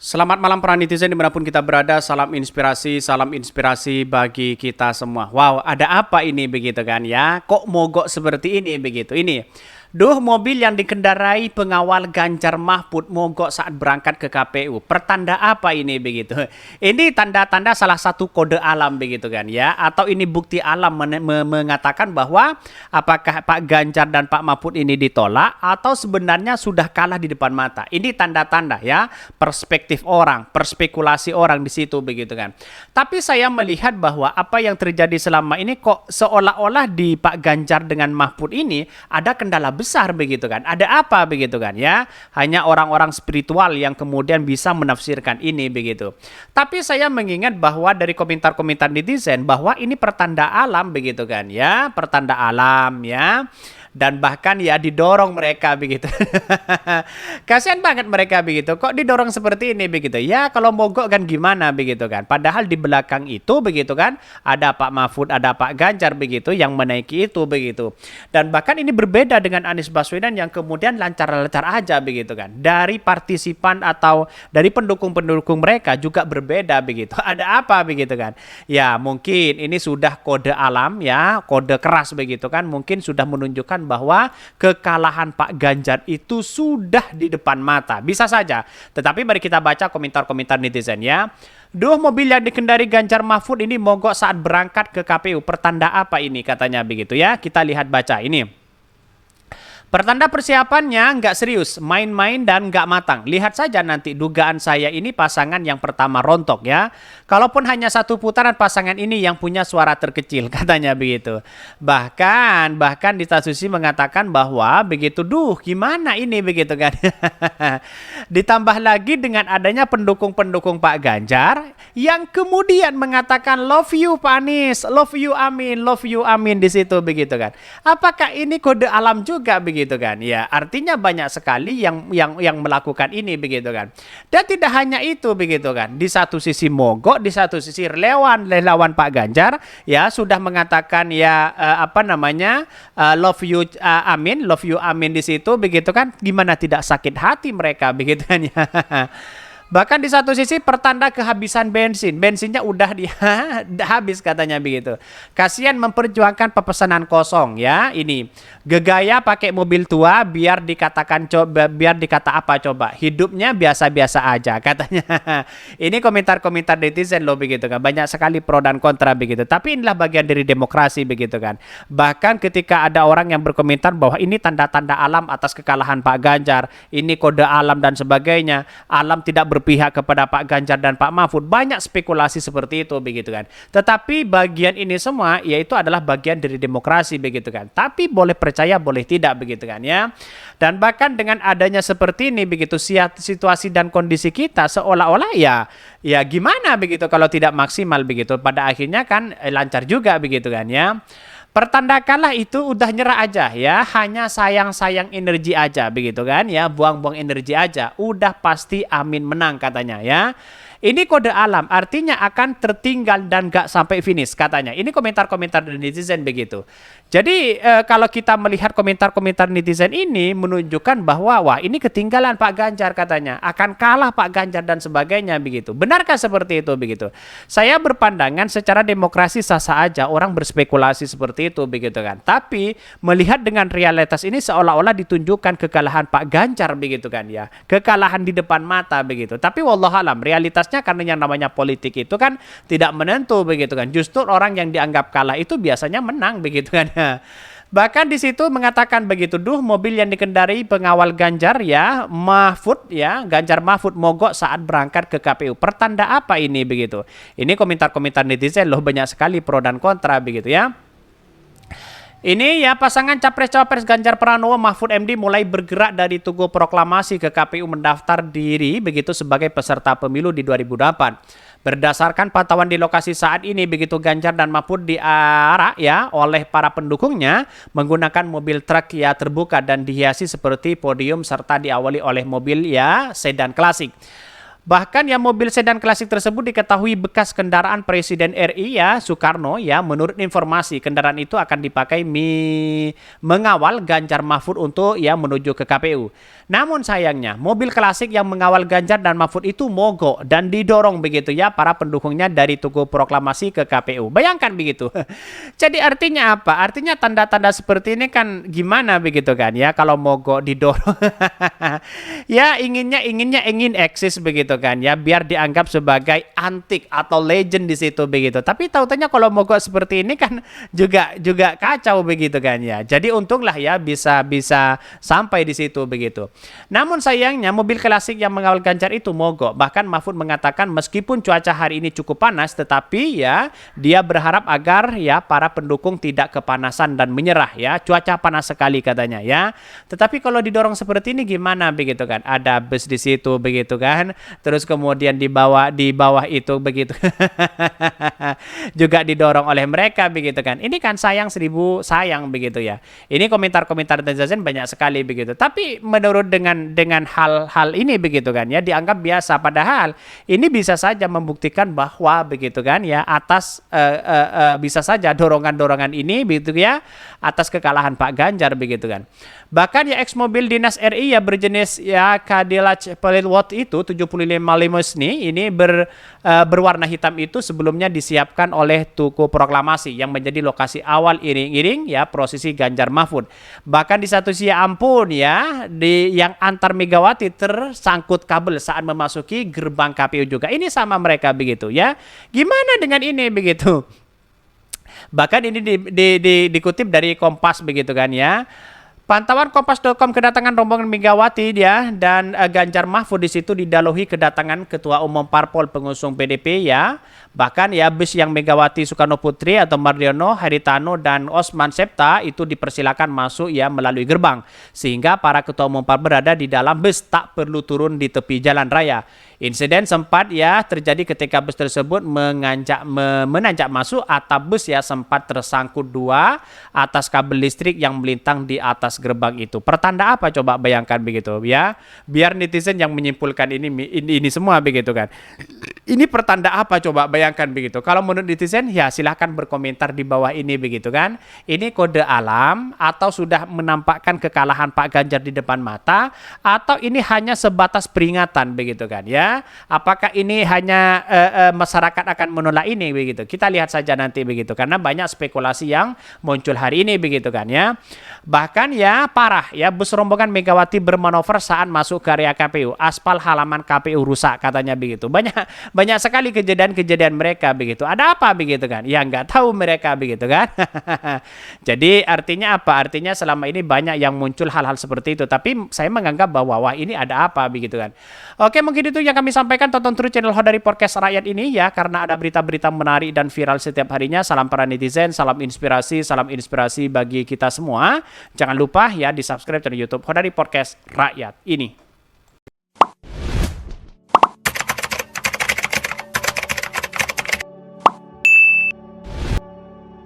Selamat malam para netizen dimanapun kita berada, salam inspirasi bagi kita semua. Wow, ada apa ini begitu kan ya? Kok mogok seperti ini begitu? Ini, mobil yang dikendarai pengawal Ganjar Mahfud mogok saat berangkat ke KPU. Pertanda apa ini begitu? Ini tanda-tanda salah satu kode alam begitu kan ya? Atau ini bukti alam mengatakan bahwa apakah Pak Ganjar dan Pak Mahfud ini ditolak atau sebenarnya sudah kalah di depan mata. Ini tanda-tanda ya, perspektif orang, perspekulasi orang di situ begitu kan. Tapi saya melihat bahwa apa yang terjadi selama ini kok seolah-olah di Pak Ganjar dengan Mahfud ini ada kendala besar begitu kan. Ada apa begitu kan ya? Hanya orang-orang spiritual yang kemudian bisa menafsirkan ini begitu. Tapi saya mengingat bahwa dari komentar-komentar netizen bahwa ini pertanda alam begitu kan ya, pertanda alam ya. Dan bahkan ya didorong mereka begitu. Kasihan banget mereka begitu. Kok didorong seperti ini begitu? Ya kalau mogok kan gimana begitu kan? Padahal di belakang itu begitu kan ada Pak Mahfud, ada Pak Ganjar begitu yang menaiki itu begitu. Dan bahkan ini berbeda dengan Anies Baswedan yang kemudian lancar-lancar aja begitu kan. Dari partisipan atau dari pendukung-pendukung mereka juga berbeda begitu. Ada apa begitu kan? Ya mungkin ini sudah kode alam ya, kode keras begitu kan. Mungkin sudah menunjukkan bahwa kekalahan Pak Ganjar itu sudah di depan mata. Bisa saja. Tetapi mari kita baca komentar-komentar netizen ya. Mobil yang dikendari Ganjar Mahfud ini mogok saat berangkat ke KPU. Pertanda apa ini katanya begitu ya. Kita lihat baca ini. Pertanda persiapannya nggak serius, main-main dan nggak matang. Lihat saja nanti dugaan saya ini pasangan yang pertama rontok ya. Kalaupun hanya satu putaran pasangan ini yang punya suara terkecil katanya begitu. Bahkan di satu sisi mengatakan bahwa begitu gimana ini begitu kan. Ditambah lagi dengan adanya pendukung-pendukung Pak Ganjar yang kemudian mengatakan love you Pak Anies, love you amin di situ begitu kan. Apakah ini kode alam juga begitu kan? Ya, artinya banyak sekali yang melakukan ini begitu kan. Dan tidak hanya itu begitu kan. Di satu sisi mogok, di satu sisi relawan Pak Ganjar ya sudah mengatakan ya love you amin di situ begitu kan. Gimana tidak sakit hati mereka begitu kan ya. Bahkan di satu sisi pertanda kehabisan bensinnya udah habis katanya begitu. Kasihan memperjuangkan pepesanan kosong ya. Ini gegaya pakai mobil tua biar dikata apa coba, hidupnya biasa-biasa aja katanya. Ini komentar-komentar netizen loh begitu kan. Banyak sekali pro dan kontra begitu. Tapi inilah bagian dari demokrasi begitu kan. Bahkan ketika ada orang yang berkomentar bahwa ini tanda-tanda alam atas kekalahan Pak Ganjar, ini kode alam dan sebagainya, alam tidak berpihak kepada Pak Ganjar dan Pak Mahfud. Banyak spekulasi seperti itu begitu kan. Tetapi bagian ini semua yaitu adalah bagian dari demokrasi begitu kan. Tapi boleh percaya boleh tidak begitu kan ya. Dan bahkan dengan adanya seperti ini begitu situasi dan kondisi kita seolah-olah ya gimana begitu kalau tidak maksimal begitu. Pada akhirnya kan lancar juga begitu kan ya. Pertandakanlah itu udah nyerah aja ya, hanya sayang-sayang energi aja begitu kan ya, buang-buang energi aja, udah pasti amin menang katanya ya. Ini kode alam, artinya akan tertinggal dan gak sampai finish katanya. Ini komentar-komentar dari netizen begitu. Jadi kalau kita melihat komentar-komentar netizen ini menunjukkan bahwa wah ini ketinggalan Pak Ganjar katanya. Akan kalah Pak Ganjar dan sebagainya begitu. Benarkah seperti itu begitu? Saya berpandangan secara demokrasi sah-sah aja orang berspekulasi seperti itu begitu kan. Tapi melihat dengan realitas ini seolah-olah ditunjukkan kekalahan Pak Ganjar begitu kan ya. Kekalahan di depan mata begitu. Tapi wallahualam realitasnya karena yang namanya politik itu kan tidak menentu begitu kan. Justru orang yang dianggap kalah itu biasanya menang begitu kan. Bahkan di situ mengatakan begitu, mobil yang dikendari pengawal Ganjar ya, Mahfud ya, Ganjar Mahfud mogok saat berangkat ke KPU. Pertanda apa ini begitu? Ini komentar-komentar netizen loh, banyak sekali pro dan kontra begitu ya. Ini ya pasangan Capres-Cawapres Ganjar Pranowo Mahfud MD mulai bergerak dari Tugu Proklamasi ke KPU mendaftar diri begitu sebagai peserta pemilu di 2008. Berdasarkan pantauan di lokasi saat ini begitu Ganjar dan Mahfud diarak ya oleh para pendukungnya menggunakan mobil truk ya terbuka dan dihiasi seperti podium serta diawali oleh mobil ya sedan klasik. Bahkan ya mobil sedan klasik tersebut diketahui bekas kendaraan Presiden RI ya Soekarno ya. Menurut informasi kendaraan itu akan dipakai mengawal Ganjar Mahfud untuk ya menuju ke KPU. Namun sayangnya mobil klasik yang mengawal Ganjar dan Mahfud itu mogok dan didorong begitu ya para pendukungnya dari Tugu Proklamasi ke KPU. Bayangkan begitu. Jadi artinya apa? Artinya tanda-tanda seperti ini kan gimana begitu kan ya kalau mogok didorong. Ya ingin eksis begitu kan ya biar dianggap sebagai antik atau legend di situ begitu. Tapi tahu-taunya kalau mogok seperti ini kan juga kacau begitu kan ya. Jadi untunglah ya bisa sampai di situ begitu. Namun sayangnya mobil klasik yang mengawal Ganjar itu mogok. Bahkan Mahfud mengatakan meskipun cuaca hari ini cukup panas tetapi ya dia berharap agar ya para pendukung tidak kepanasan dan menyerah ya. Cuaca panas sekali katanya ya. Tetapi kalau didorong seperti ini gimana begitu kan? Ada bus di situ begitu kan. Terus kemudian di bawah itu begitu. Juga didorong oleh mereka begitu kan. Ini kan sayang seribu sayang begitu ya. Ini komentar-komentar netizen banyak sekali begitu. Tapi menurut dengan hal-hal ini begitu kan ya dianggap biasa padahal ini bisa saja membuktikan bahwa begitu kan ya atas bisa saja dorongan-dorongan ini begitu ya atas kekalahan Pak Ganjar begitu kan. Bahkan ya eks mobil dinas RI ya berjenis ya Cadillac Pelitwood itu 75 Limousine ini berwarna hitam itu sebelumnya disiapkan oleh Tugu Proklamasi yang menjadi lokasi awal iring-iring ya prosesi Ganjar Mahfud. Bahkan di satu sisi ampun ya yang antar Megawati tersangkut kabel saat memasuki gerbang KPU juga. Ini sama mereka begitu ya. Gimana dengan ini begitu? Bahkan ini dikutip dari Kompas begitu kan ya. Pantauan Kompas.com kedatangan rombongan Megawati ya dan Ganjar Mahfud di situ didaluhi kedatangan Ketua Umum Parpol pengusung PDP ya. Bahkan ya bus yang Megawati Soekarno Putri atau Mardiono, Haritano dan Osman Septa itu dipersilakan masuk ya melalui gerbang. Sehingga para ketua umum parpol berada di dalam bus tak perlu turun di tepi jalan raya. Insiden sempat ya terjadi ketika bus tersebut menanjak masuk atap bus ya sempat tersangkut dua atas kabel listrik yang melintang di atas gerbang itu. Pertanda apa coba bayangkan begitu ya. Biar netizen yang menyimpulkan ini semua begitu kan. Ini pertanda apa coba bayangkan begitu. Kalau menurut netizen ya silahkan berkomentar di bawah ini begitu kan. Ini kode alam atau sudah menampakkan kekalahan Pak Ganjar di depan mata atau ini hanya sebatas peringatan begitu kan ya. Apakah ini hanya masyarakat akan menolak ini begitu. Kita lihat saja nanti begitu karena banyak spekulasi yang muncul hari ini begitu kan ya. Bahkan ya parah ya bus rombongan Megawati bermanuver saat masuk ke area KPU. Aspal halaman KPU rusak katanya begitu. Banyak sekali kejadian-kejadian mereka begitu. Ada apa begitu kan? Ya nggak tahu mereka begitu kan. Jadi artinya apa? Artinya selama ini banyak yang muncul hal-hal seperti itu. Tapi saya menganggap bahwa wah ini ada apa begitu kan. Oke mungkin itu yang kami sampaikan. Tonton terus channel Hodari Podcast Rakyat ini ya. Karena ada berita-berita menarik dan viral setiap harinya. Salam para netizen, salam inspirasi bagi kita semua. Jangan lupa ya di subscribe channel YouTube Hodari Podcast Rakyat ini.